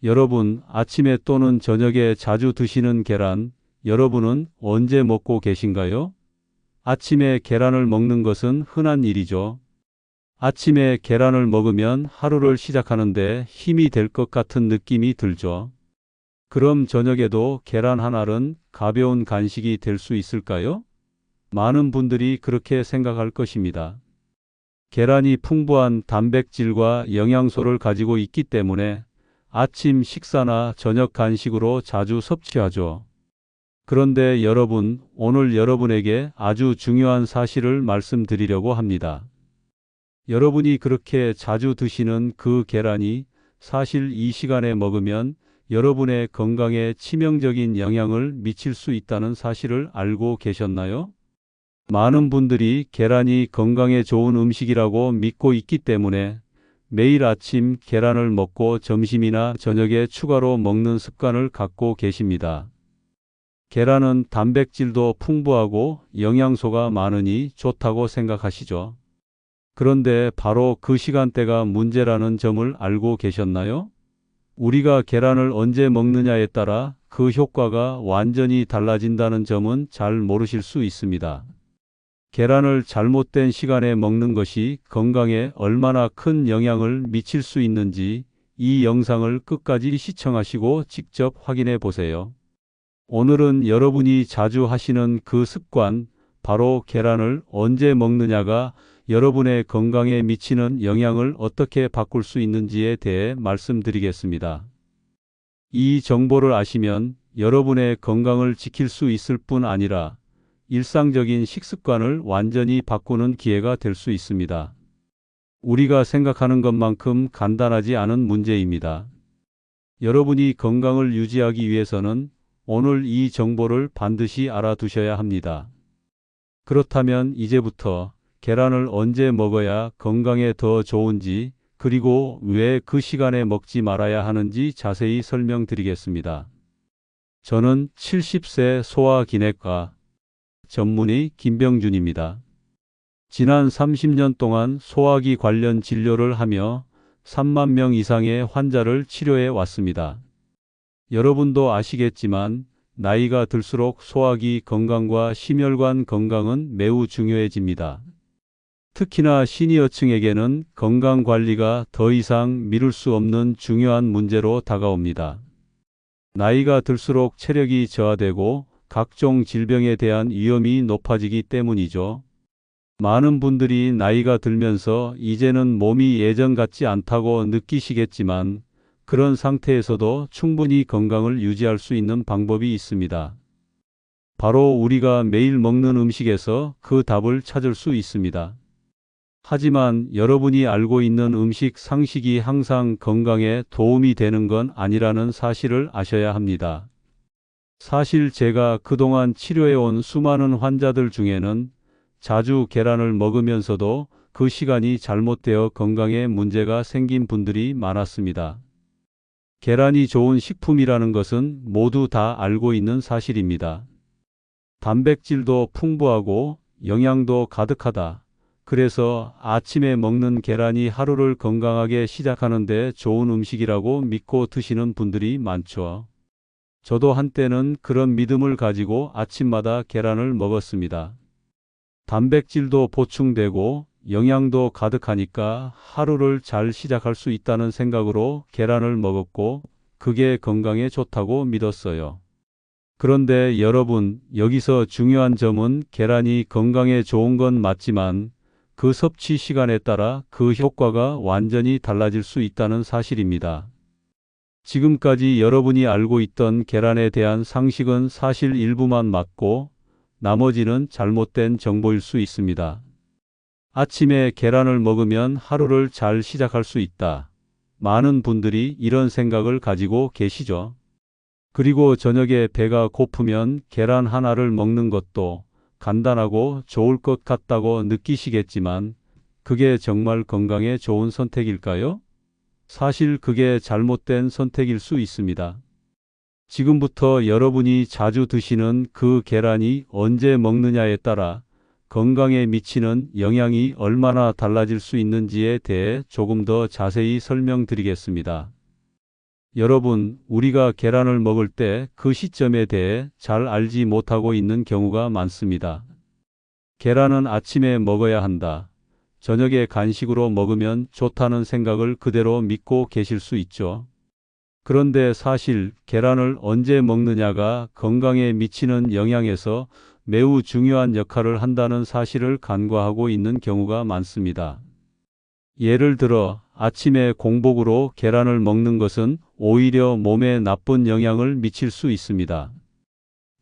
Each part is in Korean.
여러분, 아침에 또는 저녁에 자주 드시는 계란, 여러분은 언제 먹고 계신가요? 아침에 계란을 먹는 것은 흔한 일이죠. 아침에 계란을 먹으면 하루를 시작하는데 힘이 될 것 같은 느낌이 들죠. 그럼 저녁에도 계란 한 알은 가벼운 간식이 될 수 있을까요? 많은 분들이 그렇게 생각할 것입니다. 계란이 풍부한 단백질과 영양소를 가지고 있기 때문에 아침 식사나 저녁 간식으로 자주 섭취하죠. 그런데 여러분, 오늘 여러분에게 아주 중요한 사실을 말씀드리려고 합니다. 여러분이 그렇게 자주 드시는 그 계란이 사실 이 시간에 먹으면 여러분의 건강에 치명적인 영향을 미칠 수 있다는 사실을 알고 계셨나요? 많은 분들이 계란이 건강에 좋은 음식이라고 믿고 있기 때문에 매일 아침 계란을 먹고 점심이나 저녁에 추가로 먹는 습관을 갖고 계십니다. 계란은 단백질도 풍부하고 영양소가 많으니 좋다고 생각하시죠. 그런데 바로 그 시간대가 문제라는 점을 알고 계셨나요? 우리가 계란을 언제 먹느냐에 따라 그 효과가 완전히 달라진다는 점은 잘 모르실 수 있습니다. 계란을 잘못된 시간에 먹는 것이 건강에 얼마나 큰 영향을 미칠 수 있는지 이 영상을 끝까지 시청하시고 직접 확인해 보세요. 오늘은 여러분이 자주 하시는 그 습관, 바로 계란을 언제 먹느냐가 여러분의 건강에 미치는 영향을 어떻게 바꿀 수 있는지에 대해 말씀드리겠습니다. 이 정보를 아시면 여러분의 건강을 지킬 수 있을 뿐 아니라 일상적인 식습관을 완전히 바꾸는 기회가 될 수 있습니다. 우리가 생각하는 것만큼 간단하지 않은 문제입니다. 여러분이 건강을 유지하기 위해서는 오늘 이 정보를 반드시 알아두셔야 합니다. 그렇다면 이제부터 계란을 언제 먹어야 건강에 더 좋은지, 그리고 왜 그 시간에 먹지 말아야 하는지 자세히 설명드리겠습니다. 저는 70세 소화기내과 전문의 김병준입니다. 지난 30년 동안 소화기 관련 진료를 하며 3만 명 이상의 환자를 치료해 왔습니다. 여러분도 아시겠지만 나이가 들수록 소화기 건강과 심혈관 건강은 매우 중요해집니다. 특히나 시니어층에게는 건강관리가 더 이상 미룰 수 없는 중요한 문제로 다가옵니다. 나이가 들수록 체력이 저하되고 각종 질병에 대한 위험이 높아지기 때문이죠. 많은 분들이 나이가 들면서 이제는 몸이 예전 같지 않다고 느끼시겠지만 그런 상태에서도 충분히 건강을 유지할 수 있는 방법이 있습니다. 바로 우리가 매일 먹는 음식에서 그 답을 찾을 수 있습니다. 하지만 여러분이 알고 있는 음식 상식이 항상 건강에 도움이 되는 건 아니라는 사실을 아셔야 합니다. 사실 제가 그동안 치료해온 수많은 환자들 중에는 자주 계란을 먹으면서도 그 시간이 잘못되어 건강에 문제가 생긴 분들이 많았습니다. 계란이 좋은 식품이라는 것은 모두 다 알고 있는 사실입니다. 단백질도 풍부하고 영양도 가득하다. 그래서 아침에 먹는 계란이 하루를 건강하게 시작하는 데 좋은 음식이라고 믿고 드시는 분들이 많죠. 저도 한때는 그런 믿음을 가지고 아침마다 계란을 먹었습니다. 단백질도 보충되고 영양도 가득하니까 하루를 잘 시작할 수 있다는 생각으로 계란을 먹었고 그게 건강에 좋다고 믿었어요. 그런데 여러분, 여기서 중요한 점은 계란이 건강에 좋은 건 맞지만 그 섭취 시간에 따라 그 효과가 완전히 달라질 수 있다는 사실입니다. 지금까지 여러분이 알고 있던 계란에 대한 상식은 사실 일부만 맞고 나머지는 잘못된 정보일 수 있습니다. 아침에 계란을 먹으면 하루를 잘 시작할 수 있다. 많은 분들이 이런 생각을 가지고 계시죠. 그리고 저녁에 배가 고프면 계란 하나를 먹는 것도 간단하고 좋을 것 같다고 느끼시겠지만 그게 정말 건강에 좋은 선택일까요? 사실 그게 잘못된 선택일 수 있습니다. 지금부터 여러분이 자주 드시는 그 계란이 언제 먹느냐에 따라 건강에 미치는 영향이 얼마나 달라질 수 있는지에 대해 조금 더 자세히 설명드리겠습니다. 여러분, 우리가 계란을 먹을 때 그 시점에 대해 잘 알지 못하고 있는 경우가 많습니다. 계란은 아침에 먹어야 한다. 저녁에 간식으로 먹으면 좋다는 생각을 그대로 믿고 계실 수 있죠. 그런데 사실 계란을 언제 먹느냐가 건강에 미치는 영향에서 매우 중요한 역할을 한다는 사실을 간과하고 있는 경우가 많습니다. 예를 들어 아침에 공복으로 계란을 먹는 것은 오히려 몸에 나쁜 영향을 미칠 수 있습니다.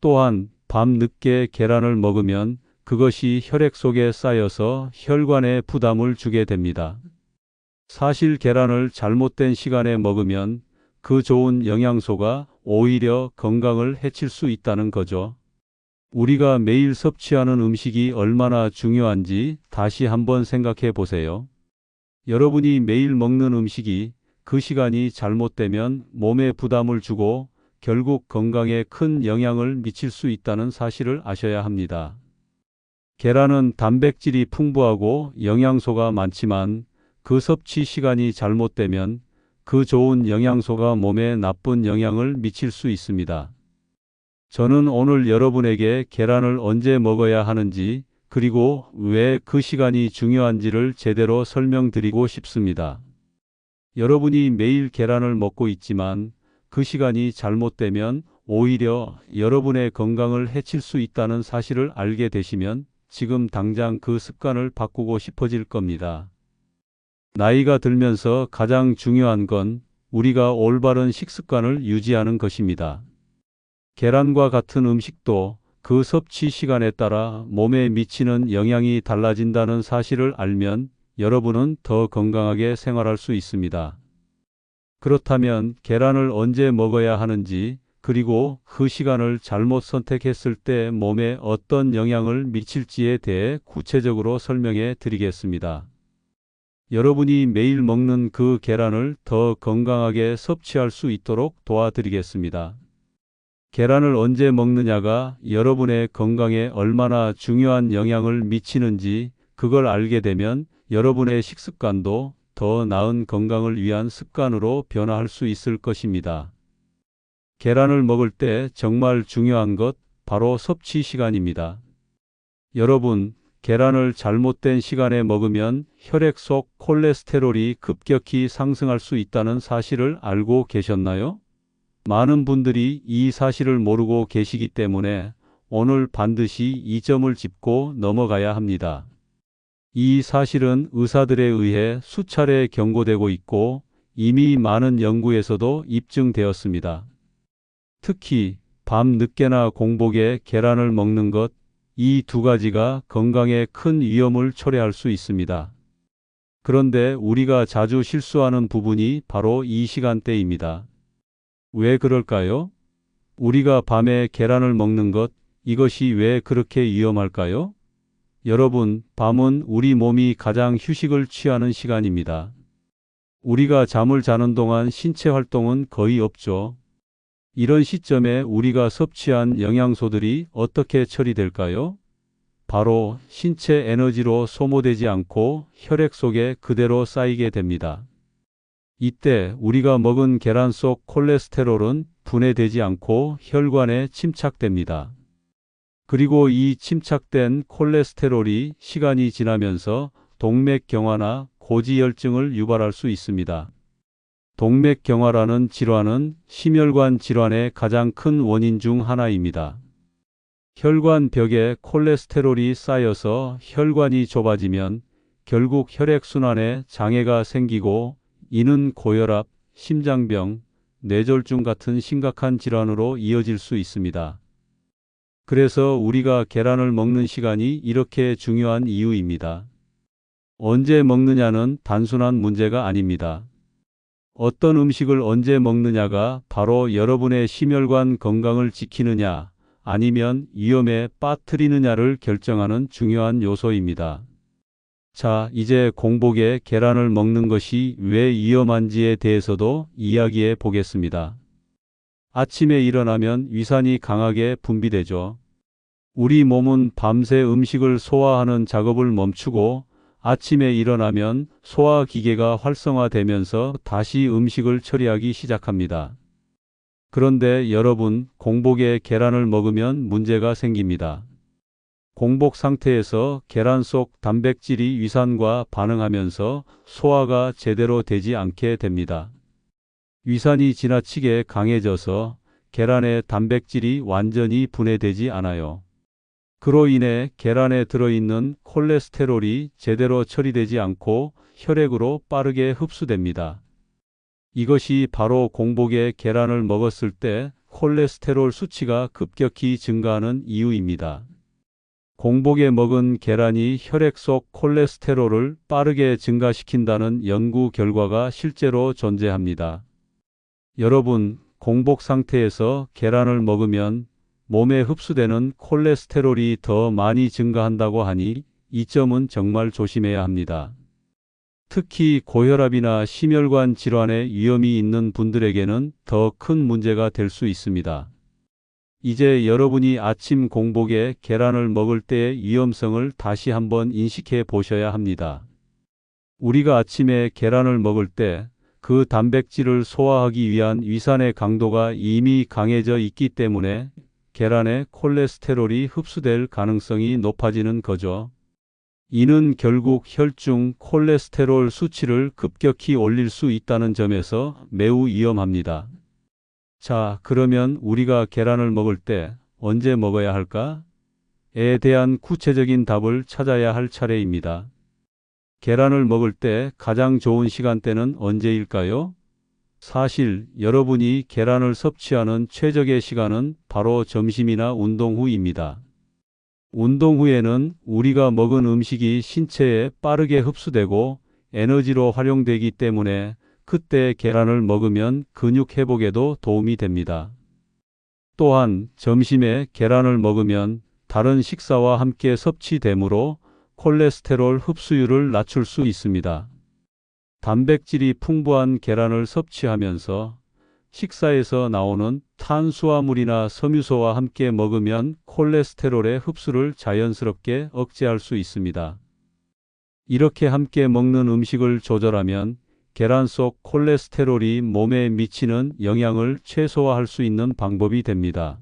또한 밤 늦게 계란을 먹으면 그것이 혈액 속에 쌓여서 혈관에 부담을 주게 됩니다. 사실 계란을 잘못된 시간에 먹으면 그 좋은 영양소가 오히려 건강을 해칠 수 있다는 거죠. 우리가 매일 섭취하는 음식이 얼마나 중요한지 다시 한번 생각해 보세요. 여러분이 매일 먹는 음식이 그 시간이 잘못되면 몸에 부담을 주고 결국 건강에 큰 영향을 미칠 수 있다는 사실을 아셔야 합니다. 계란은 단백질이 풍부하고 영양소가 많지만 그 섭취 시간이 잘못되면 그 좋은 영양소가 몸에 나쁜 영향을 미칠 수 있습니다. 저는 오늘 여러분에게 계란을 언제 먹어야 하는지 그리고 왜 그 시간이 중요한지를 제대로 설명드리고 싶습니다. 여러분이 매일 계란을 먹고 있지만 그 시간이 잘못되면 오히려 여러분의 건강을 해칠 수 있다는 사실을 알게 되시면 지금 당장 그 습관을 바꾸고 싶어질 겁니다. 나이가 들면서 가장 중요한 건 우리가 올바른 식습관을 유지하는 것입니다. 계란과 같은 음식도 그 섭취 시간에 따라 몸에 미치는 영향이 달라진다는 사실을 알면 여러분은 더 건강하게 생활할 수 있습니다. 그렇다면 계란을 언제 먹어야 하는지 그리고 그 시간을 잘못 선택했을 때 몸에 어떤 영향을 미칠지에 대해 구체적으로 설명해 드리겠습니다. 여러분이 매일 먹는 그 계란을 더 건강하게 섭취할 수 있도록 도와드리겠습니다. 계란을 언제 먹느냐가 여러분의 건강에 얼마나 중요한 영향을 미치는지 그걸 알게 되면 여러분의 식습관도 더 나은 건강을 위한 습관으로 변화할 수 있을 것입니다. 계란을 먹을 때 정말 중요한 것 바로 섭취 시간입니다. 여러분, 계란을 잘못된 시간에 먹으면 혈액 속 콜레스테롤이 급격히 상승할 수 있다는 사실을 알고 계셨나요? 많은 분들이 이 사실을 모르고 계시기 때문에 오늘 반드시 이 점을 짚고 넘어가야 합니다. 이 사실은 의사들에 의해 수차례 경고되고 있고 이미 많은 연구에서도 입증되었습니다. 특히 밤 늦게나 공복에 계란을 먹는 것, 이 두 가지가 건강에 큰 위험을 초래할 수 있습니다. 그런데 우리가 자주 실수하는 부분이 바로 이 시간대입니다. 왜 그럴까요? 우리가 밤에 계란을 먹는 것, 이것이 왜 그렇게 위험할까요? 여러분, 밤은 우리 몸이 가장 휴식을 취하는 시간입니다. 우리가 잠을 자는 동안 신체 활동은 거의 없죠. 이런 시점에 우리가 섭취한 영양소들이 어떻게 처리될까요? 바로 신체 에너지로 소모되지 않고 혈액 속에 그대로 쌓이게 됩니다. 이때 우리가 먹은 계란 속 콜레스테롤은 분해되지 않고 혈관에 침착됩니다. 그리고 이 침착된 콜레스테롤이 시간이 지나면서 동맥경화나 고지혈증을 유발할 수 있습니다. 동맥경화라는 질환은 심혈관 질환의 가장 큰 원인 중 하나입니다. 혈관 벽에 콜레스테롤이 쌓여서 혈관이 좁아지면 결국 혈액순환에 장애가 생기고 이는 고혈압, 심장병, 뇌졸중 같은 심각한 질환으로 이어질 수 있습니다. 그래서 우리가 계란을 먹는 시간이 이렇게 중요한 이유입니다. 언제 먹느냐는 단순한 문제가 아닙니다. 어떤 음식을 언제 먹느냐가 바로 여러분의 심혈관 건강을 지키느냐 아니면 위험에 빠뜨리느냐를 결정하는 중요한 요소입니다. 자, 이제 공복에 계란을 먹는 것이 왜 위험한지에 대해서도 이야기해 보겠습니다. 아침에 일어나면 위산이 강하게 분비되죠. 우리 몸은 밤새 음식을 소화하는 작업을 멈추고 아침에 일어나면 소화기계가 활성화되면서 다시 음식을 처리하기 시작합니다. 그런데 여러분, 공복에 계란을 먹으면 문제가 생깁니다. 공복 상태에서 계란 속 단백질이 위산과 반응하면서 소화가 제대로 되지 않게 됩니다. 위산이 지나치게 강해져서 계란의 단백질이 완전히 분해되지 않아요. 그로 인해 계란에 들어있는 콜레스테롤이 제대로 처리되지 않고 혈액으로 빠르게 흡수됩니다. 이것이 바로 공복에 계란을 먹었을 때 콜레스테롤 수치가 급격히 증가하는 이유입니다. 공복에 먹은 계란이 혈액 속 콜레스테롤을 빠르게 증가시킨다는 연구 결과가 실제로 존재합니다. 여러분, 공복 상태에서 계란을 먹으면 몸에 흡수되는 콜레스테롤이 더 많이 증가한다고 하니 이 점은 정말 조심해야 합니다. 특히 고혈압이나 심혈관 질환의 위험이 있는 분들에게는 더 큰 문제가 될 수 있습니다. 이제 여러분이 아침 공복에 계란을 먹을 때의 위험성을 다시 한번 인식해 보셔야 합니다. 우리가 아침에 계란을 먹을 때 그 단백질을 소화하기 위한 위산의 강도가 이미 강해져 있기 때문에 계란에 콜레스테롤이 흡수될 가능성이 높아지는 거죠. 이는 결국 혈중 콜레스테롤 수치를 급격히 올릴 수 있다는 점에서 매우 위험합니다. 자, 그러면 우리가 계란을 먹을 때 언제 먹어야 할까? 에 대한 구체적인 답을 찾아야 할 차례입니다. 계란을 먹을 때 가장 좋은 시간대는 언제일까요? 사실 여러분이 계란을 섭취하는 최적의 시간은 바로 점심이나 운동 후입니다. 운동 후에는 우리가 먹은 음식이 신체에 빠르게 흡수되고 에너지로 활용되기 때문에 그때 계란을 먹으면 근육 회복에도 도움이 됩니다. 또한 점심에 계란을 먹으면 다른 식사와 함께 섭취되므로 콜레스테롤 흡수율을 낮출 수 있습니다. 단백질이 풍부한 계란을 섭취하면서 식사에서 나오는 탄수화물이나 섬유소와 함께 먹으면 콜레스테롤의 흡수를 자연스럽게 억제할 수 있습니다. 이렇게 함께 먹는 음식을 조절하면 계란 속 콜레스테롤이 몸에 미치는 영향을 최소화할 수 있는 방법이 됩니다.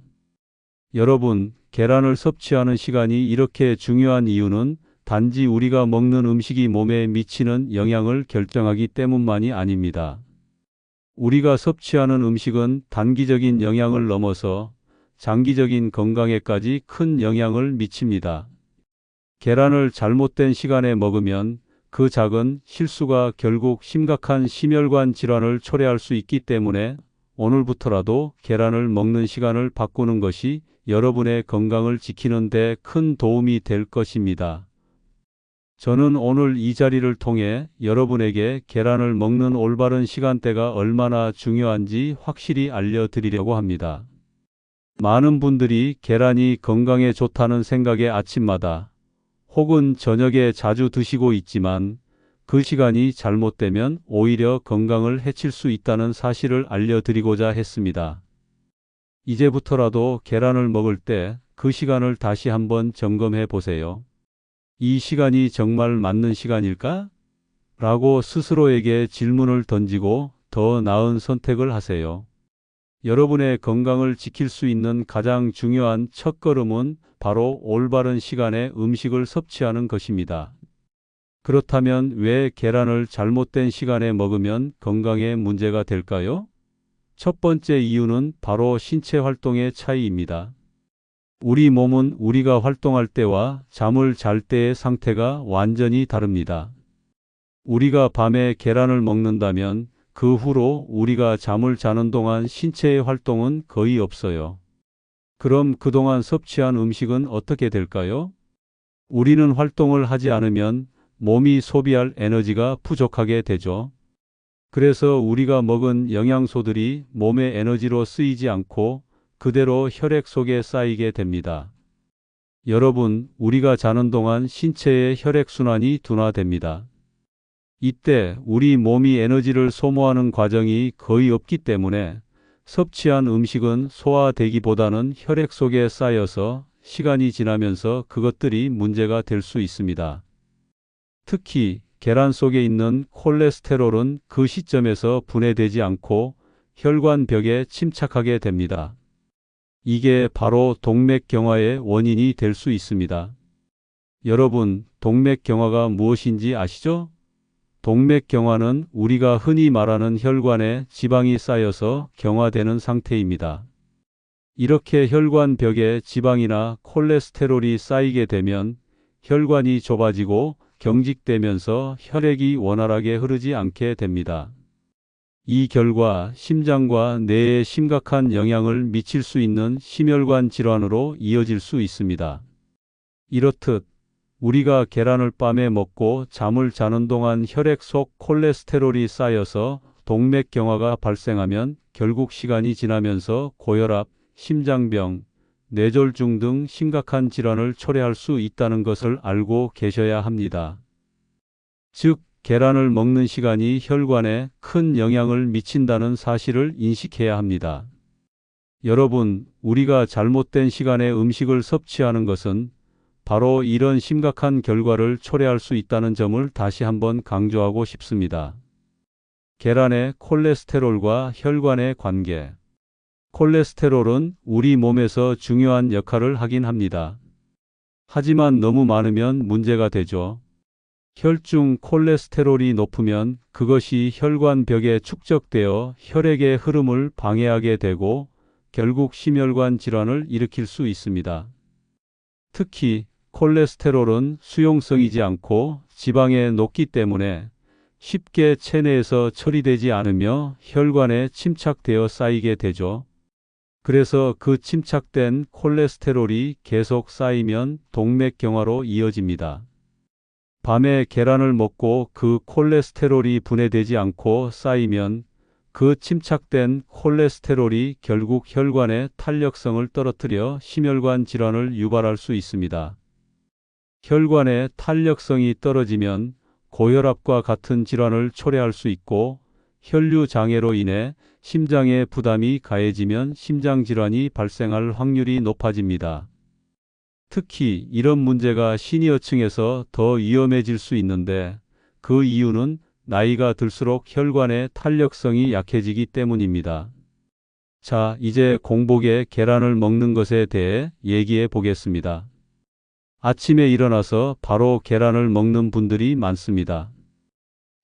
여러분, 계란을 섭취하는 시간이 이렇게 중요한 이유는 단지 우리가 먹는 음식이 몸에 미치는 영향을 결정하기 때문만이 아닙니다. 우리가 섭취하는 음식은 단기적인 영향을 넘어서 장기적인 건강에까지 큰 영향을 미칩니다. 계란을 잘못된 시간에 먹으면 그 작은 실수가 결국 심각한 심혈관 질환을 초래할 수 있기 때문에 오늘부터라도 계란을 먹는 시간을 바꾸는 것이 여러분의 건강을 지키는 데 큰 도움이 될 것입니다. 저는 오늘 이 자리를 통해 여러분에게 계란을 먹는 올바른 시간대가 얼마나 중요한지 확실히 알려드리려고 합니다. 많은 분들이 계란이 건강에 좋다는 생각에 아침마다 혹은 저녁에 자주 드시고 있지만 그 시간이 잘못되면 오히려 건강을 해칠 수 있다는 사실을 알려드리고자 했습니다. 이제부터라도 계란을 먹을 때 그 시간을 다시 한번 점검해 보세요. 이 시간이 정말 맞는 시간일까? 라고 스스로에게 질문을 던지고 더 나은 선택을 하세요. 여러분의 건강을 지킬 수 있는 가장 중요한 첫걸음은 바로 올바른 시간에 음식을 섭취하는 것입니다. 그렇다면 왜 계란을 잘못된 시간에 먹으면 건강에 문제가 될까요? 첫 번째 이유는 바로 신체 활동의 차이입니다. 우리 몸은 우리가 활동할 때와 잠을 잘 때의 상태가 완전히 다릅니다. 우리가 밤에 계란을 먹는다면 그 후로 우리가 잠을 자는 동안 신체의 활동은 거의 없어요. 그럼 그동안 섭취한 음식은 어떻게 될까요? 우리는 활동을 하지 않으면 몸이 소비할 에너지가 부족하게 되죠. 그래서 우리가 먹은 영양소들이 몸의 에너지로 쓰이지 않고 그대로 혈액 속에 쌓이게 됩니다. 여러분, 우리가 자는 동안 신체의 혈액순환이 둔화됩니다. 이때 우리 몸이 에너지를 소모하는 과정이 거의 없기 때문에 섭취한 음식은 소화되기보다는 혈액 속에 쌓여서 시간이 지나면서 그것들이 문제가 될 수 있습니다. 특히 계란 속에 있는 콜레스테롤은 그 시점에서 분해되지 않고 혈관벽에 침착하게 됩니다. 이게 바로 동맥경화의 원인이 될 수 있습니다. 여러분, 동맥경화가 무엇인지 아시죠? 동맥경화는 우리가 흔히 말하는 혈관에 지방이 쌓여서 경화되는 상태입니다. 이렇게 혈관벽에 지방이나 콜레스테롤이 쌓이게 되면 혈관이 좁아지고 경직되면서 혈액이 원활하게 흐르지 않게 됩니다. 이 결과 심장과 뇌에 심각한 영향을 미칠 수 있는 심혈관 질환으로 이어질 수 있습니다. 이렇듯 우리가 계란을 밤에 먹고 잠을 자는 동안 혈액 속 콜레스테롤이 쌓여서 동맥경화가 발생하면 결국 시간이 지나면서 고혈압, 심장병, 뇌졸중 등 심각한 질환을 초래할 수 있다는 것을 알고 계셔야 합니다. 즉, 계란을 먹는 시간이 혈관에 큰 영향을 미친다는 사실을 인식해야 합니다. 여러분, 우리가 잘못된 시간에 음식을 섭취하는 것은 바로 이런 심각한 결과를 초래할 수 있다는 점을 다시 한번 강조하고 싶습니다. 계란의 콜레스테롤과 혈관의 관계. 콜레스테롤은 우리 몸에서 중요한 역할을 하긴 합니다. 하지만 너무 많으면 문제가 되죠. 혈중 콜레스테롤이 높으면 그것이 혈관벽에 축적되어 혈액의 흐름을 방해하게 되고 결국 심혈관 질환을 일으킬 수 있습니다. 특히 콜레스테롤은 수용성이지 않고 지방에 녹기 때문에 쉽게 체내에서 처리되지 않으며 혈관에 침착되어 쌓이게 되죠. 그래서 그 침착된 콜레스테롤이 계속 쌓이면 동맥경화로 이어집니다. 밤에 계란을 먹고 그 콜레스테롤이 분해되지 않고 쌓이면 그 침착된 콜레스테롤이 결국 혈관의 탄력성을 떨어뜨려 심혈관 질환을 유발할 수 있습니다. 혈관의 탄력성이 떨어지면 고혈압과 같은 질환을 초래할 수 있고 혈류 장애로 인해 심장에 부담이 가해지면 심장질환이 발생할 확률이 높아집니다. 특히 이런 문제가 시니어층에서 더 위험해질 수 있는데 그 이유는 나이가 들수록 혈관의 탄력성이 약해지기 때문입니다. 자, 이제 공복에 계란을 먹는 것에 대해 얘기해 보겠습니다. 아침에 일어나서 바로 계란을 먹는 분들이 많습니다.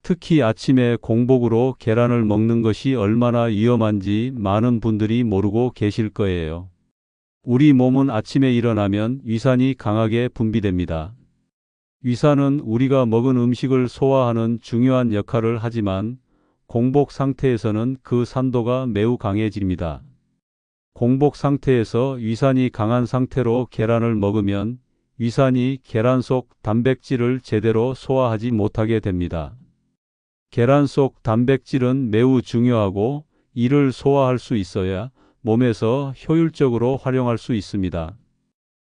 특히 아침에 공복으로 계란을 먹는 것이 얼마나 위험한지 많은 분들이 모르고 계실 거예요. 우리 몸은 아침에 일어나면 위산이 강하게 분비됩니다. 위산은 우리가 먹은 음식을 소화하는 중요한 역할을 하지만 공복 상태에서는 그 산도가 매우 강해집니다. 공복 상태에서 위산이 강한 상태로 계란을 먹으면 위산이 계란 속 단백질을 제대로 소화하지 못하게 됩니다. 계란 속 단백질은 매우 중요하고 이를 소화할 수 있어야 몸에서 효율적으로 활용할 수 있습니다.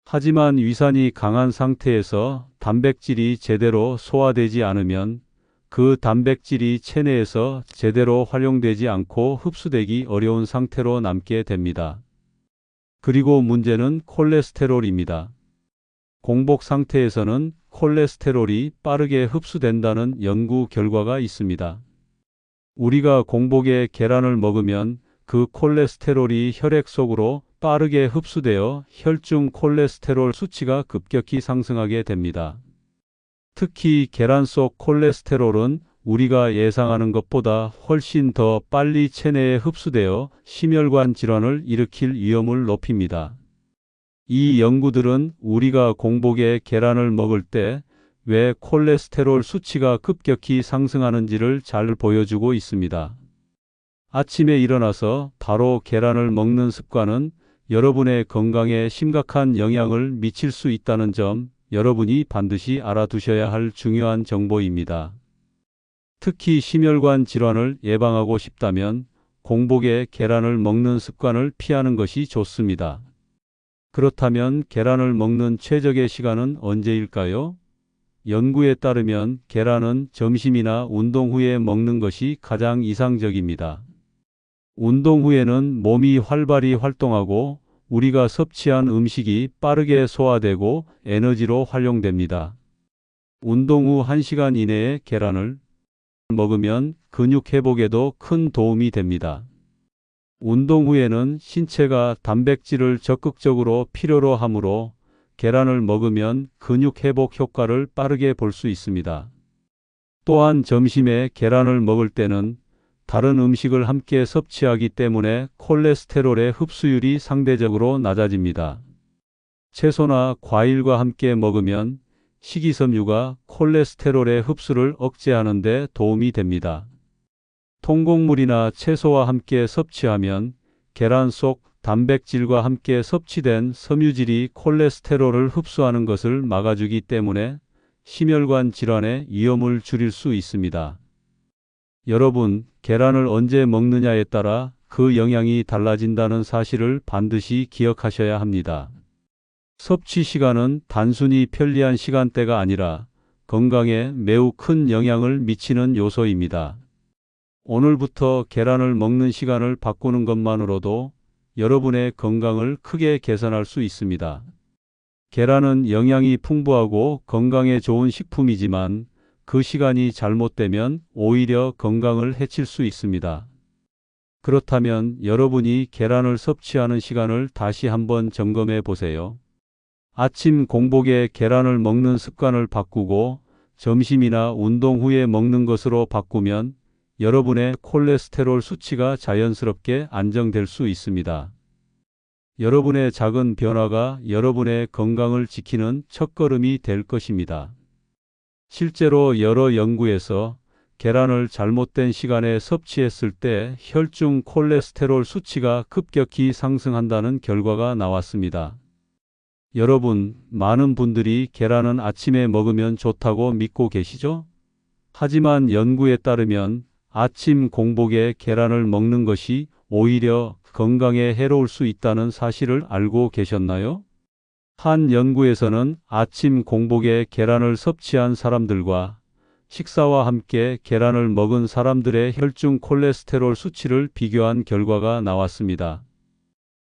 하지만 위산이 강한 상태에서 단백질이 제대로 소화되지 않으면 그 단백질이 체내에서 제대로 활용되지 않고 흡수되기 어려운 상태로 남게 됩니다. 그리고 문제는 콜레스테롤입니다. 공복 상태에서는 콜레스테롤이 빠르게 흡수된다는 연구 결과가 있습니다. 우리가 공복에 계란을 먹으면 그 콜레스테롤이 혈액 속으로 빠르게 흡수되어 혈중 콜레스테롤 수치가 급격히 상승하게 됩니다. 특히 계란 속 콜레스테롤은 우리가 예상하는 것보다 훨씬 더 빨리 체내에 흡수되어 심혈관 질환을 일으킬 위험을 높입니다. 이 연구들은 우리가 공복에 계란을 먹을 때 왜 콜레스테롤 수치가 급격히 상승하는지를 잘 보여주고 있습니다. 아침에 일어나서 바로 계란을 먹는 습관은 여러분의 건강에 심각한 영향을 미칠 수 있다는 점 여러분이 반드시 알아두셔야 할 중요한 정보입니다. 특히 심혈관 질환을 예방하고 싶다면 공복에 계란을 먹는 습관을 피하는 것이 좋습니다. 그렇다면 계란을 먹는 최적의 시간은 언제일까요? 연구에 따르면 계란은 점심이나 운동 후에 먹는 것이 가장 이상적입니다. 운동 후에는 몸이 활발히 활동하고 우리가 섭취한 음식이 빠르게 소화되고 에너지로 활용됩니다. 운동 후 1시간 이내에 계란을 먹으면 근육 회복에도 큰 도움이 됩니다. 운동 후에는 신체가 단백질을 적극적으로 필요로 하므로 계란을 먹으면 근육 회복 효과를 빠르게 볼 수 있습니다. 또한 점심에 계란을 먹을 때는 다른 음식을 함께 섭취하기 때문에 콜레스테롤의 흡수율이 상대적으로 낮아집니다. 채소나 과일과 함께 먹으면 식이섬유가 콜레스테롤의 흡수를 억제하는 데 도움이 됩니다. 통곡물이나 채소와 함께 섭취하면 계란 속 단백질과 함께 섭취된 섬유질이 콜레스테롤을 흡수하는 것을 막아주기 때문에 심혈관 질환의 위험을 줄일 수 있습니다. 여러분, 계란을 언제 먹느냐에 따라 그 영향이 달라진다는 사실을 반드시 기억하셔야 합니다. 섭취 시간은 단순히 편리한 시간대가 아니라 건강에 매우 큰 영향을 미치는 요소입니다. 오늘부터 계란을 먹는 시간을 바꾸는 것만으로도 여러분의 건강을 크게 개선할 수 있습니다. 계란은 영양이 풍부하고 건강에 좋은 식품이지만 그 시간이 잘못되면 오히려 건강을 해칠 수 있습니다. 그렇다면 여러분이 계란을 섭취하는 시간을 다시 한번 점검해 보세요. 아침 공복에 계란을 먹는 습관을 바꾸고 점심이나 운동 후에 먹는 것으로 바꾸면 여러분의 콜레스테롤 수치가 자연스럽게 안정될 수 있습니다. 여러분의 작은 변화가 여러분의 건강을 지키는 첫걸음이 될 것입니다. 실제로 여러 연구에서 계란을 잘못된 시간에 섭취했을 때 혈중 콜레스테롤 수치가 급격히 상승한다는 결과가 나왔습니다. 여러분, 많은 분들이 계란은 아침에 먹으면 좋다고 믿고 계시죠? 하지만 연구에 따르면 아침 공복에 계란을 먹는 것이 오히려 건강에 해로울 수 있다는 사실을 알고 계셨나요? 한 연구에서는 아침 공복에 계란을 섭취한 사람들과 식사와 함께 계란을 먹은 사람들의 혈중 콜레스테롤 수치를 비교한 결과가 나왔습니다.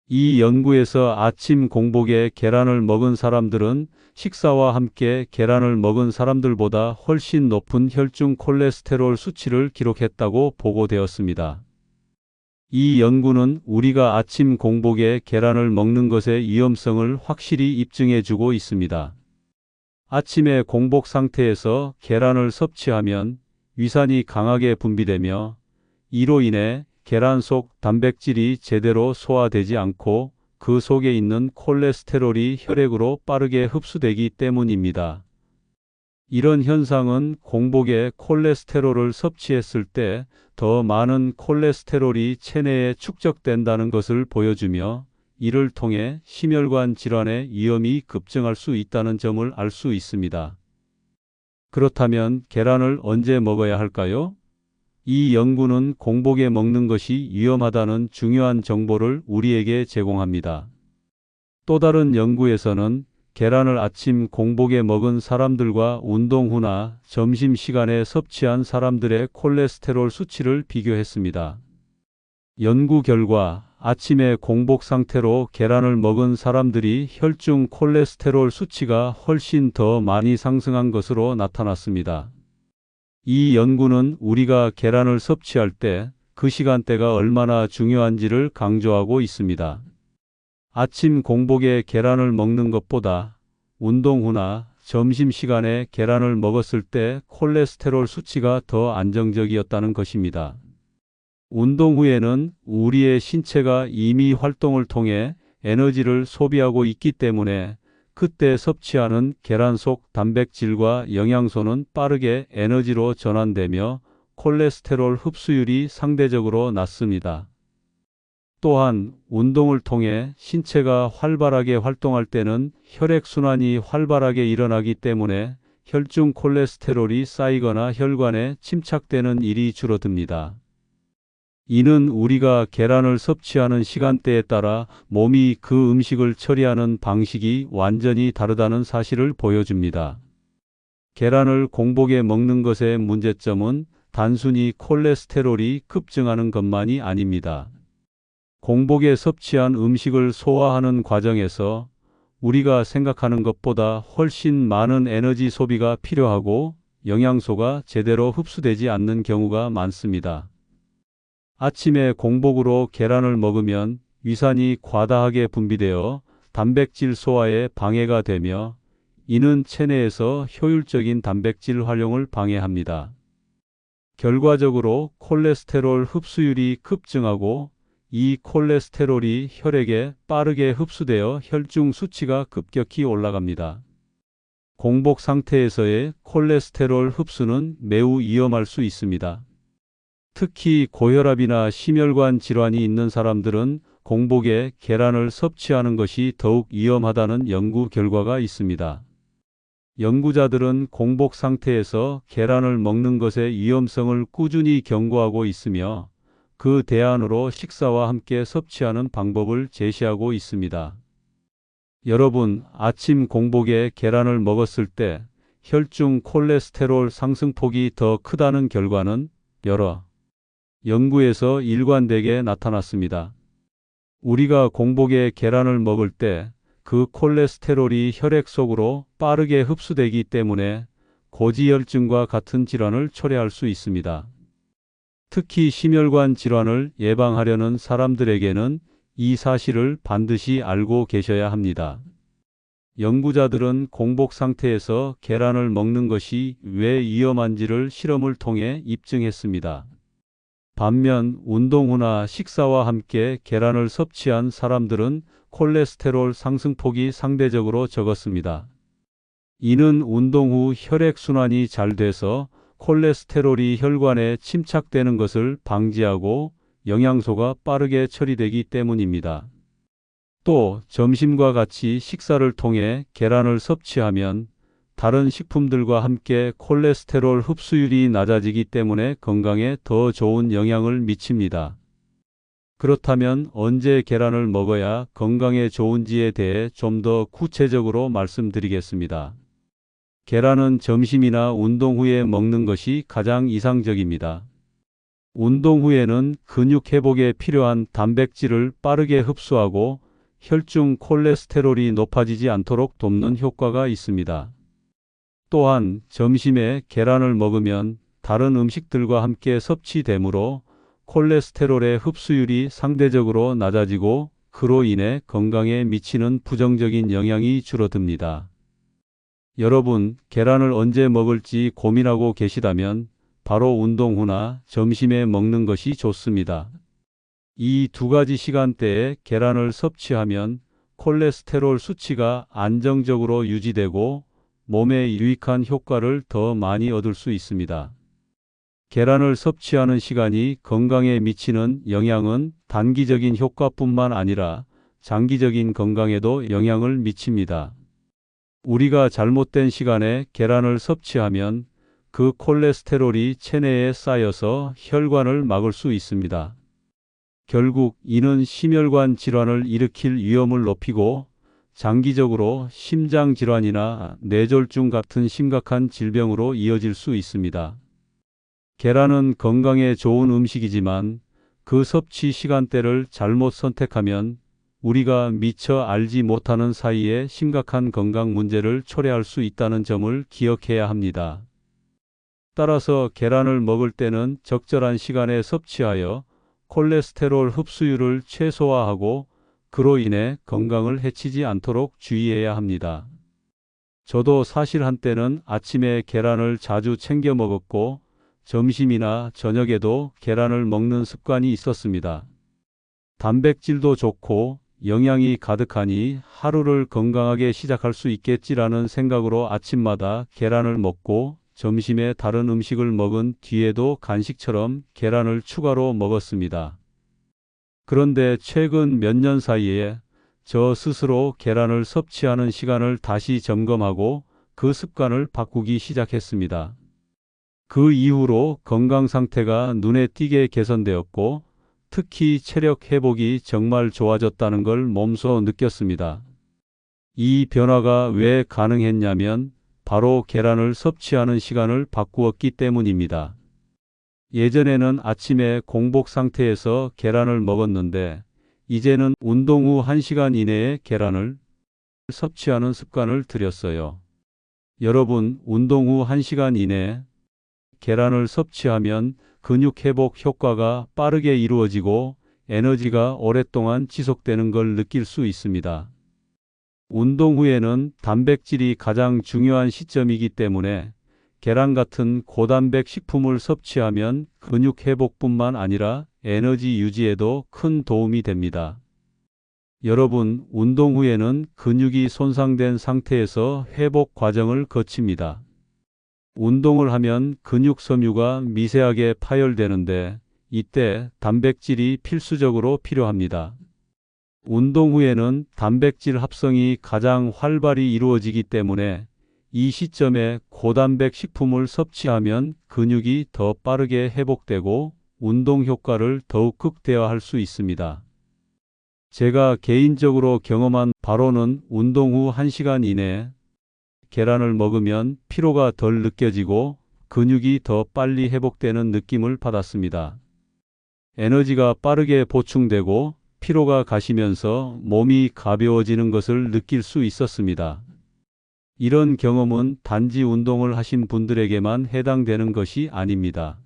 이 연구에서 아침 공복에 계란을 먹은 사람들은 식사와 함께 계란을 먹은 사람들보다 훨씬 높은 혈중 콜레스테롤 수치를 기록했다고 보고되었습니다. 이 연구는 우리가 아침 공복에 계란을 먹는 것의 위험성을 확실히 입증해 주고 있습니다. 아침에 공복 상태에서 계란을 섭취하면 위산이 강하게 분비되며 이로 인해 계란 속 단백질이 제대로 소화되지 않고 그 속에 있는 콜레스테롤이 혈액으로 빠르게 흡수되기 때문입니다. 이런 현상은 공복에 콜레스테롤을 섭취했을 때 더 많은 콜레스테롤이 체내에 축적된다는 것을 보여주며 이를 통해 심혈관 질환의 위험이 급증할 수 있다는 점을 알 수 있습니다. 그렇다면 계란을 언제 먹어야 할까요? 이 연구는 공복에 먹는 것이 위험하다는 중요한 정보를 우리에게 제공합니다. 또 다른 연구에서는 계란을 아침 공복에 먹은 사람들과 운동 후나 점심시간에 섭취한 사람들의 콜레스테롤 수치를 비교했습니다. 연구 결과 아침에 공복 상태로 계란을 먹은 사람들이 혈중 콜레스테롤 수치가 훨씬 더 많이 상승한 것으로 나타났습니다. 이 연구는 우리가 계란을 섭취할 때 그 시간대가 얼마나 중요한지를 강조하고 있습니다. 아침 공복에 계란을 먹는 것보다 운동 후나 점심시간에 계란을 먹었을 때 콜레스테롤 수치가 더 안정적이었다는 것입니다. 운동 후에는 우리의 신체가 이미 활동을 통해 에너지를 소비하고 있기 때문에 그때 섭취하는 계란 속 단백질과 영양소는 빠르게 에너지로 전환되며 콜레스테롤 흡수율이 상대적으로 낮습니다. 또한 운동을 통해 신체가 활발하게 활동할 때는 혈액순환이 활발하게 일어나기 때문에 혈중 콜레스테롤이 쌓이거나 혈관에 침착되는 일이 줄어듭니다. 이는 우리가 계란을 섭취하는 시간대에 따라 몸이 그 음식을 처리하는 방식이 완전히 다르다는 사실을 보여줍니다. 계란을 공복에 먹는 것의 문제점은 단순히 콜레스테롤이 급증하는 것만이 아닙니다. 공복에 섭취한 음식을 소화하는 과정에서 우리가 생각하는 것보다 훨씬 많은 에너지 소비가 필요하고 영양소가 제대로 흡수되지 않는 경우가 많습니다. 아침에 공복으로 계란을 먹으면 위산이 과다하게 분비되어 단백질 소화에 방해가 되며 이는 체내에서 효율적인 단백질 활용을 방해합니다. 결과적으로 콜레스테롤 흡수율이 급증하고 이 콜레스테롤이 혈액에 빠르게 흡수되어 혈중 수치가 급격히 올라갑니다. 공복 상태에서의 콜레스테롤 흡수는 매우 위험할 수 있습니다. 특히 고혈압이나 심혈관 질환이 있는 사람들은 공복에 계란을 섭취하는 것이 더욱 위험하다는 연구 결과가 있습니다. 연구자들은 공복 상태에서 계란을 먹는 것의 위험성을 꾸준히 경고하고 있으며 그 대안으로 식사와 함께 섭취하는 방법을 제시하고 있습니다. 여러분, 아침 공복에 계란을 먹었을 때 혈중 콜레스테롤 상승폭이 더 크다는 결과는 여러 연구에서 일관되게 나타났습니다. 우리가 공복에 계란을 먹을 때 그 콜레스테롤이 혈액 속으로 빠르게 흡수되기 때문에 고지혈증과 같은 질환을 초래할 수 있습니다. 특히 심혈관 질환을 예방하려는 사람들에게는 이 사실을 반드시 알고 계셔야 합니다. 연구자들은 공복 상태에서 계란을 먹는 것이 왜 위험한지를 실험을 통해 입증했습니다. 반면 운동 후나 식사와 함께 계란을 섭취한 사람들은 콜레스테롤 상승폭이 상대적으로 적었습니다. 이는 운동 후 혈액순환이 잘 돼서 콜레스테롤이 혈관에 침착되는 것을 방지하고 영양소가 빠르게 처리되기 때문입니다. 또 점심과 같이 식사를 통해 계란을 섭취하면 다른 식품들과 함께 콜레스테롤 흡수율이 낮아지기 때문에 건강에 더 좋은 영향을 미칩니다. 그렇다면 언제 계란을 먹어야 건강에 좋은지에 대해 좀 더 구체적으로 말씀드리겠습니다. 계란은 점심이나 운동 후에 먹는 것이 가장 이상적입니다. 운동 후에는 근육 회복에 필요한 단백질을 빠르게 흡수하고 혈중 콜레스테롤이 높아지지 않도록 돕는 효과가 있습니다. 또한 점심에 계란을 먹으면 다른 음식들과 함께 섭취되므로 콜레스테롤의 흡수율이 상대적으로 낮아지고 그로 인해 건강에 미치는 부정적인 영향이 줄어듭니다. 여러분, 계란을 언제 먹을지 고민하고 계시다면 바로 운동 후나 점심에 먹는 것이 좋습니다. 이 두 가지 시간대에 계란을 섭취하면 콜레스테롤 수치가 안정적으로 유지되고 몸에 유익한 효과를 더 많이 얻을 수 있습니다. 계란을 섭취하는 시간이 건강에 미치는 영향은 단기적인 효과뿐만 아니라 장기적인 건강에도 영향을 미칩니다. 우리가 잘못된 시간에 계란을 섭취하면 그 콜레스테롤이 체내에 쌓여서 혈관을 막을 수 있습니다. 결국 이는 심혈관 질환을 일으킬 위험을 높이고 장기적으로 심장 질환이나 뇌졸중 같은 심각한 질병으로 이어질 수 있습니다. 계란은 건강에 좋은 음식이지만 그 섭취 시간대를 잘못 선택하면 우리가 미처 알지 못하는 사이에 심각한 건강 문제를 초래할 수 있다는 점을 기억해야 합니다. 따라서 계란을 먹을 때는 적절한 시간에 섭취하여 콜레스테롤 흡수율을 최소화하고 그로 인해 건강을 해치지 않도록 주의해야 합니다. 저도 사실 한때는 아침에 계란을 자주 챙겨 먹었고 점심이나 저녁에도 계란을 먹는 습관이 있었습니다. 단백질도 좋고 영양이 가득하니 하루를 건강하게 시작할 수 있겠지라는 생각으로 아침마다 계란을 먹고 점심에 다른 음식을 먹은 뒤에도 간식처럼 계란을 추가로 먹었습니다. 그런데 최근 몇 년 사이에 저 스스로 계란을 섭취하는 시간을 다시 점검하고 그 습관을 바꾸기 시작했습니다. 그 이후로 건강 상태가 눈에 띄게 개선되었고 특히 체력 회복이 정말 좋아졌다는 걸 몸소 느꼈습니다. 이 변화가 왜 가능했냐면 바로 계란을 섭취하는 시간을 바꾸었기 때문입니다. 예전에는 아침에 공복 상태에서 계란을 먹었는데 이제는 운동 후 1시간 이내에 계란을 섭취하는 습관을 들였어요. 여러분, 운동 후 1시간 이내 계란을 섭취하면 근육 회복 효과가 빠르게 이루어지고 에너지가 오랫동안 지속되는 걸 느낄 수 있습니다. 운동 후에는 단백질이 가장 중요한 시점이기 때문에 계란 같은 고단백 식품을 섭취하면 근육 회복뿐만 아니라 에너지 유지에도 큰 도움이 됩니다. 여러분, 운동 후에는 근육이 손상된 상태에서 회복 과정을 거칩니다. 운동을 하면 근육 섬유가 미세하게 파열되는데 이때 단백질이 필수적으로 필요합니다. 운동 후에는 단백질 합성이 가장 활발히 이루어지기 때문에 이 시점에 고단백 식품을 섭취하면 근육이 더 빠르게 회복되고 운동 효과를 더욱 극대화할 수 있습니다. 제가 개인적으로 경험한 바로는 운동 후 1시간 이내에 계란을 먹으면 피로가 덜 느껴지고 근육이 더 빨리 회복되는 느낌을 받았습니다. 에너지가 빠르게 보충되고 피로가 가시면서 몸이 가벼워지는 것을 느낄 수 있었습니다. 이런 경험은 단지 운동을 하신 분들에게만 해당되는 것이 아닙니다.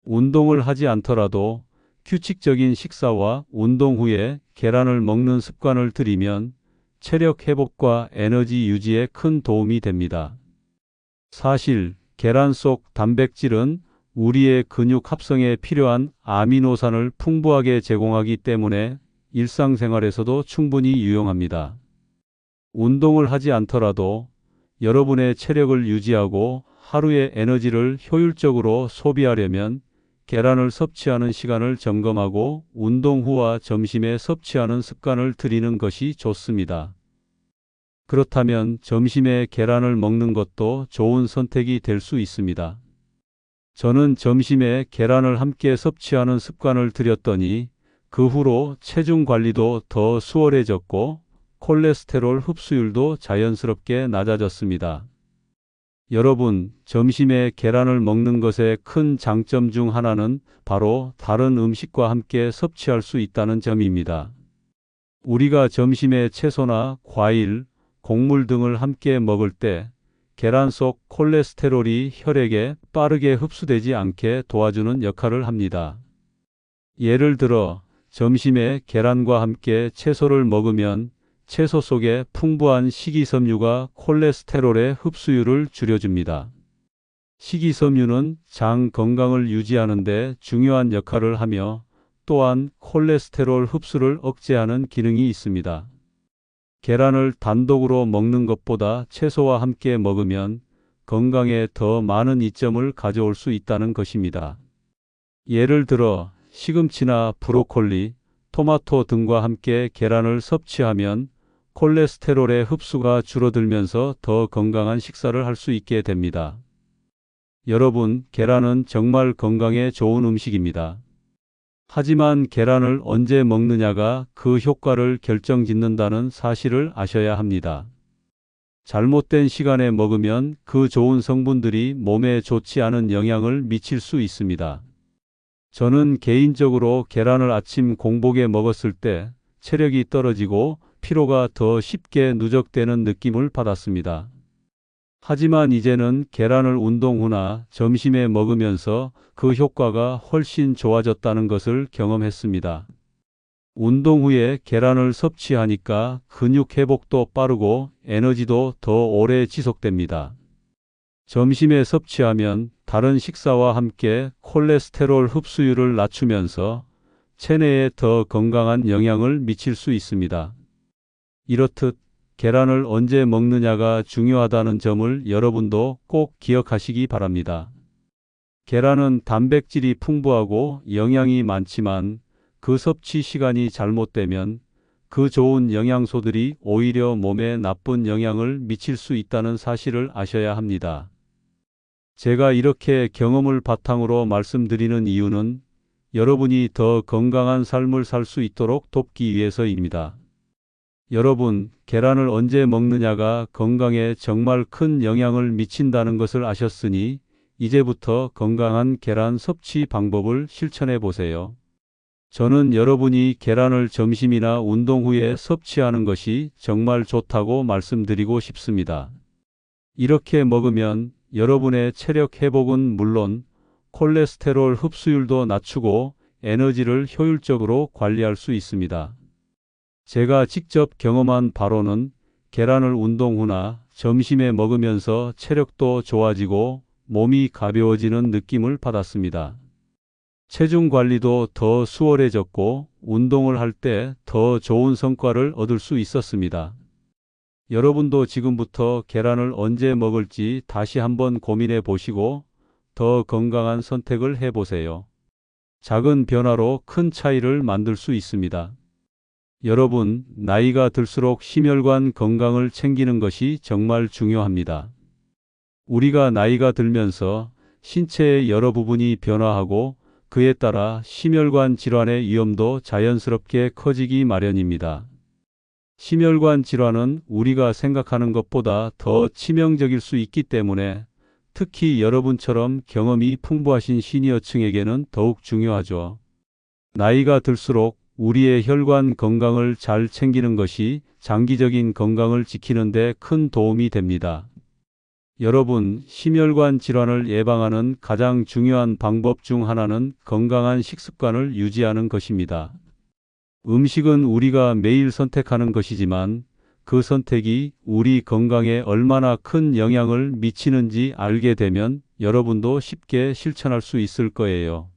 운동을 하지 않더라도 규칙적인 식사와 운동 후에 계란을 먹는 습관을 들이면 체력 회복과 에너지 유지에 큰 도움이 됩니다. 사실 계란 속 단백질은 우리의 근육 합성에 필요한 아미노산을 풍부하게 제공하기 때문에 일상생활에서도 충분히 유용합니다. 운동을 하지 않더라도 여러분의 체력을 유지하고 하루의 에너지를 효율적으로 소비하려면 계란을 섭취하는 시간을 점검하고 운동 후와 점심에 섭취하는 습관을 들이는 것이 좋습니다. 그렇다면 점심에 계란을 먹는 것도 좋은 선택이 될 수 있습니다. 저는 점심에 계란을 함께 섭취하는 습관을 들였더니 그 후로 체중 관리도 더 수월해졌고 콜레스테롤 흡수율도 자연스럽게 낮아졌습니다. 여러분, 점심에 계란을 먹는 것의 큰 장점 중 하나는 바로 다른 음식과 함께 섭취할 수 있다는 점입니다. 우리가 점심에 채소나 과일, 곡물 등을 함께 먹을 때 계란 속 콜레스테롤이 혈액에 빠르게 흡수되지 않게 도와주는 역할을 합니다. 예를 들어 점심에 계란과 함께 채소를 먹으면 채소 속에 풍부한 식이섬유가 콜레스테롤의 흡수율을 줄여줍니다. 식이섬유는 장 건강을 유지하는 데 중요한 역할을 하며 또한 콜레스테롤 흡수를 억제하는 기능이 있습니다. 계란을 단독으로 먹는 것보다 채소와 함께 먹으면 건강에 더 많은 이점을 가져올 수 있다는 것입니다. 예를 들어 시금치나 브로콜리, 토마토 등과 함께 계란을 섭취하면 콜레스테롤의 흡수가 줄어들면서 더 건강한 식사를 할 수 있게 됩니다. 여러분, 계란은 정말 건강에 좋은 음식입니다. 하지만 계란을 언제 먹느냐가 그 효과를 결정짓는다는 사실을 아셔야 합니다. 잘못된 시간에 먹으면 그 좋은 성분들이 몸에 좋지 않은 영향을 미칠 수 있습니다. 저는 개인적으로 계란을 아침 공복에 먹었을 때 체력이 떨어지고 피로가 더 쉽게 누적되는 느낌을 받았습니다. 하지만 이제는 계란을 운동 후나 점심에 먹으면서 그 효과가 훨씬 좋아졌다는 것을 경험했습니다. 운동 후에 계란을 섭취하니까 근육 회복도 빠르고 에너지도 더 오래 지속됩니다. 점심에 섭취하면 다른 식사와 함께 콜레스테롤 흡수율을 낮추면서 체내에 더 건강한 영향을 미칠 수 있습니다. 이렇듯 계란을 언제 먹느냐가 중요하다는 점을 여러분도 꼭 기억하시기 바랍니다. 계란은 단백질이 풍부하고 영양이 많지만 그 섭취 시간이 잘못되면 그 좋은 영양소들이 오히려 몸에 나쁜 영향을 미칠 수 있다는 사실을 아셔야 합니다. 제가 이렇게 경험을 바탕으로 말씀드리는 이유는 여러분이 더 건강한 삶을 살 수 있도록 돕기 위해서입니다. 여러분, 계란을 언제 먹느냐가 건강에 정말 큰 영향을 미친다는 것을 아셨으니 이제부터 건강한 계란 섭취 방법을 실천해 보세요. 저는 여러분이 계란을 점심이나 운동 후에 섭취하는 것이 정말 좋다고 말씀드리고 싶습니다. 이렇게 먹으면 여러분의 체력 회복은 물론 콜레스테롤 흡수율도 낮추고 에너지를 효율적으로 관리할 수 있습니다. 제가 직접 경험한 바로는 계란을 운동 후나 점심에 먹으면서 체력도 좋아지고 몸이 가벼워지는 느낌을 받았습니다. 체중 관리도 더 수월해졌고 운동을 할 때 더 좋은 성과를 얻을 수 있었습니다. 여러분도 지금부터 계란을 언제 먹을지 다시 한번 고민해 보시고 더 건강한 선택을 해 보세요. 작은 변화로 큰 차이를 만들 수 있습니다. 여러분, 나이가 들수록 심혈관 건강을 챙기는 것이 정말 중요합니다. 우리가 나이가 들면서 신체의 여러 부분이 변화하고 그에 따라 심혈관 질환의 위험도 자연스럽게 커지기 마련입니다. 심혈관 질환은 우리가 생각하는 것보다 더 치명적일 수 있기 때문에 특히 여러분처럼 경험이 풍부하신 시니어층에게는 더욱 중요하죠. 나이가 들수록 우리의 혈관 건강을 잘 챙기는 것이 장기적인 건강을 지키는 데 큰 도움이 됩니다. 여러분, 심혈관 질환을 예방하는 가장 중요한 방법 중 하나는 건강한 식습관을 유지하는 것입니다. 음식은 우리가 매일 선택하는 것이지만 그 선택이 우리 건강에 얼마나 큰 영향을 미치는지 알게 되면 여러분도 쉽게 실천할 수 있을 거예요.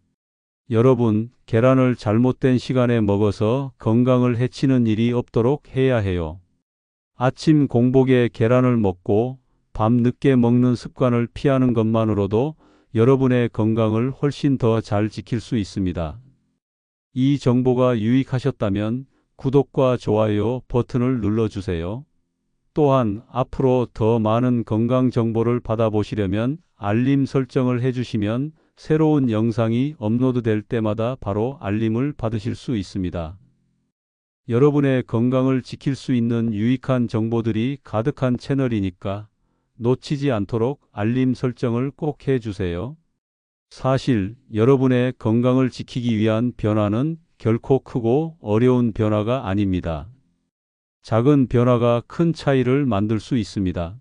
여러분, 계란을 잘못된 시간에 먹어서 건강을 해치는 일이 없도록 해야 해요. 아침 공복에 계란을 먹고 밤 늦게 먹는 습관을 피하는 것만으로도 여러분의 건강을 훨씬 더 잘 지킬 수 있습니다. 이 정보가 유익하셨다면 구독과 좋아요 버튼을 눌러주세요. 또한 앞으로 더 많은 건강 정보를 받아보시려면 알림 설정을 해주시면 새로운 영상이 업로드될 때마다 바로 알림을 받으실 수 있습니다. 여러분의 건강을 지킬 수 있는 유익한 정보들이 가득한 채널이니까 놓치지 않도록 알림 설정을 꼭 해주세요. 사실 여러분의 건강을 지키기 위한 변화는 결코 크고 어려운 변화가 아닙니다. 작은 변화가 큰 차이를 만들 수 있습니다.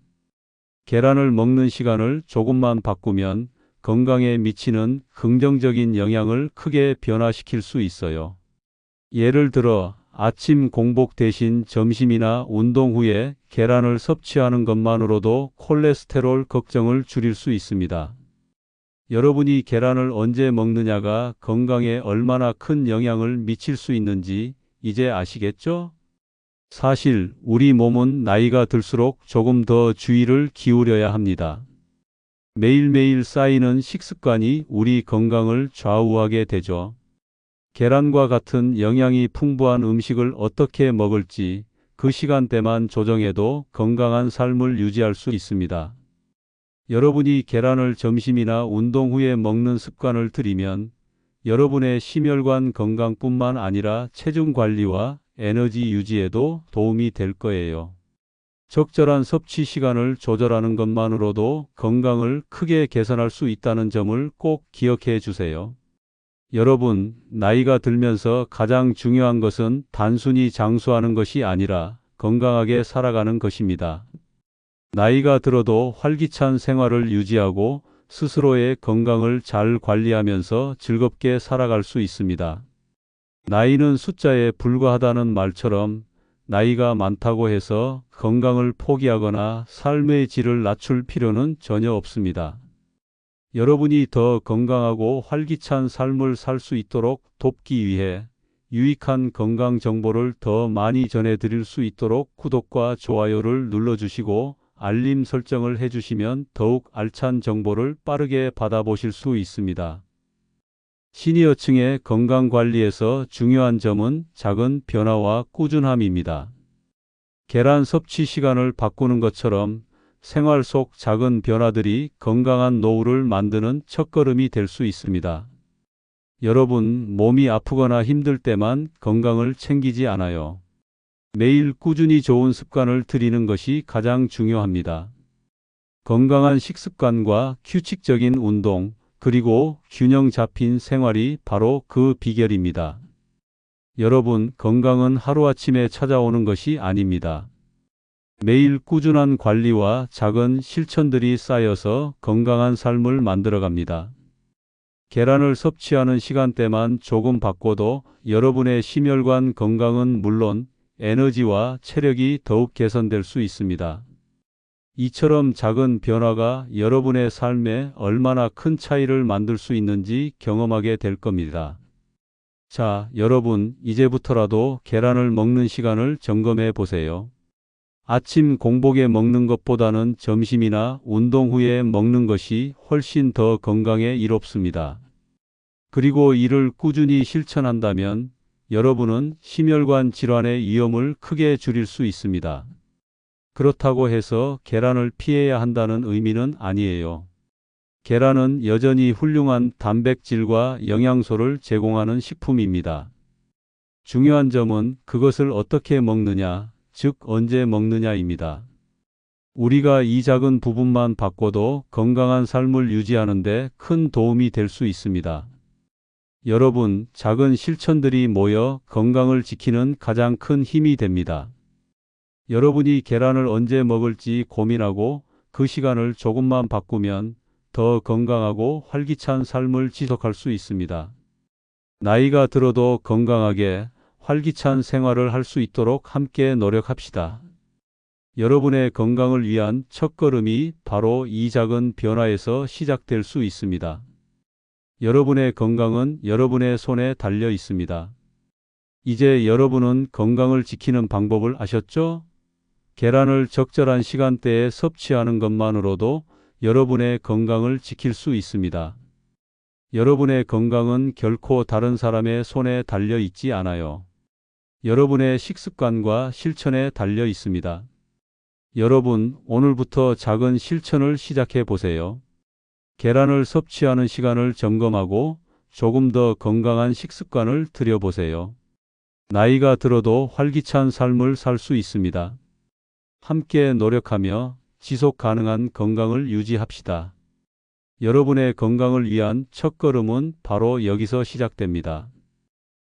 계란을 먹는 시간을 조금만 바꾸면 건강에 미치는 긍정적인 영향을 크게 변화시킬 수 있어요. 예를 들어 아침 공복 대신 점심이나 운동 후에 계란을 섭취하는 것만으로도 콜레스테롤 걱정을 줄일 수 있습니다. 여러분이 계란을 언제 먹느냐가 건강에 얼마나 큰 영향을 미칠 수 있는지 이제 아시겠죠? 사실 우리 몸은 나이가 들수록 조금 더 주의를 기울여야 합니다. 매일매일 쌓이는 식습관이 우리 건강을 좌우하게 되죠. 계란과 같은 영양이 풍부한 음식을 어떻게 먹을지 그 시간대만 조정해도 건강한 삶을 유지할 수 있습니다. 여러분이 계란을 점심이나 운동 후에 먹는 습관을 들이면 여러분의 심혈관 건강뿐만 아니라 체중 관리와 에너지 유지에도 도움이 될 거예요. 적절한 섭취 시간을 조절하는 것만으로도 건강을 크게 개선할 수 있다는 점을 꼭 기억해 주세요. 여러분, 나이가 들면서 가장 중요한 것은 단순히 장수하는 것이 아니라 건강하게 살아가는 것입니다. 나이가 들어도 활기찬 생활을 유지하고 스스로의 건강을 잘 관리하면서 즐겁게 살아갈 수 있습니다. 나이는 숫자에 불과하다는 말처럼 나이가 많다고 해서 건강을 포기하거나 삶의 질을 낮출 필요는 전혀 없습니다. 여러분이 더 건강하고 활기찬 삶을 살 수 있도록 돕기 위해 유익한 건강 정보를 더 많이 전해드릴 수 있도록 구독과 좋아요를 눌러주시고 알림 설정을 해주시면 더욱 알찬 정보를 빠르게 받아보실 수 있습니다. 시니어층의 건강관리에서 중요한 점은 작은 변화와 꾸준함입니다. 계란 섭취 시간을 바꾸는 것처럼 생활 속 작은 변화들이 건강한 노후를 만드는 첫걸음이 될 수 있습니다. 여러분, 몸이 아프거나 힘들 때만 건강을 챙기지 않아요. 매일 꾸준히 좋은 습관을 들이는 것이 가장 중요합니다. 건강한 식습관과 규칙적인 운동, 그리고 균형 잡힌 생활이 바로 그 비결입니다. 여러분, 건강은 하루아침에 찾아오는 것이 아닙니다. 매일 꾸준한 관리와 작은 실천들이 쌓여서 건강한 삶을 만들어갑니다. 계란을 섭취하는 시간대만 조금 바꿔도 여러분의 심혈관 건강은 물론 에너지와 체력이 더욱 개선될 수 있습니다. 이처럼 작은 변화가 여러분의 삶에 얼마나 큰 차이를 만들 수 있는지 경험하게 될 겁니다. 자, 여러분, 이제부터라도 계란을 먹는 시간을 점검해 보세요. 아침 공복에 먹는 것보다는 점심이나 운동 후에 먹는 것이 훨씬 더 건강에 이롭습니다. 그리고 이를 꾸준히 실천한다면 여러분은 심혈관 질환의 위험을 크게 줄일 수 있습니다. 그렇다고 해서 계란을 피해야 한다는 의미는 아니에요. 계란은 여전히 훌륭한 단백질과 영양소를 제공하는 식품입니다. 중요한 점은 그것을 어떻게 먹느냐, 즉 언제 먹느냐입니다. 우리가 이 작은 부분만 바꿔도 건강한 삶을 유지하는 데 큰 도움이 될 수 있습니다. 여러분, 작은 실천들이 모여 건강을 지키는 가장 큰 힘이 됩니다. 여러분이 계란을 언제 먹을지 고민하고 그 시간을 조금만 바꾸면 더 건강하고 활기찬 삶을 지속할 수 있습니다. 나이가 들어도 건강하게 활기찬 생활을 할 수 있도록 함께 노력합시다. 여러분의 건강을 위한 첫걸음이 바로 이 작은 변화에서 시작될 수 있습니다. 여러분의 건강은 여러분의 손에 달려 있습니다. 이제 여러분은 건강을 지키는 방법을 아셨죠? 계란을 적절한 시간대에 섭취하는 것만으로도 여러분의 건강을 지킬 수 있습니다. 여러분의 건강은 결코 다른 사람의 손에 달려 있지 않아요. 여러분의 식습관과 실천에 달려 있습니다. 여러분, 오늘부터 작은 실천을 시작해 보세요. 계란을 섭취하는 시간을 점검하고 조금 더 건강한 식습관을 들여보세요. 나이가 들어도 활기찬 삶을 살 수 있습니다. 함께 노력하며 지속 가능한 건강을 유지합시다. 여러분의 건강을 위한 첫걸음은 바로 여기서 시작됩니다.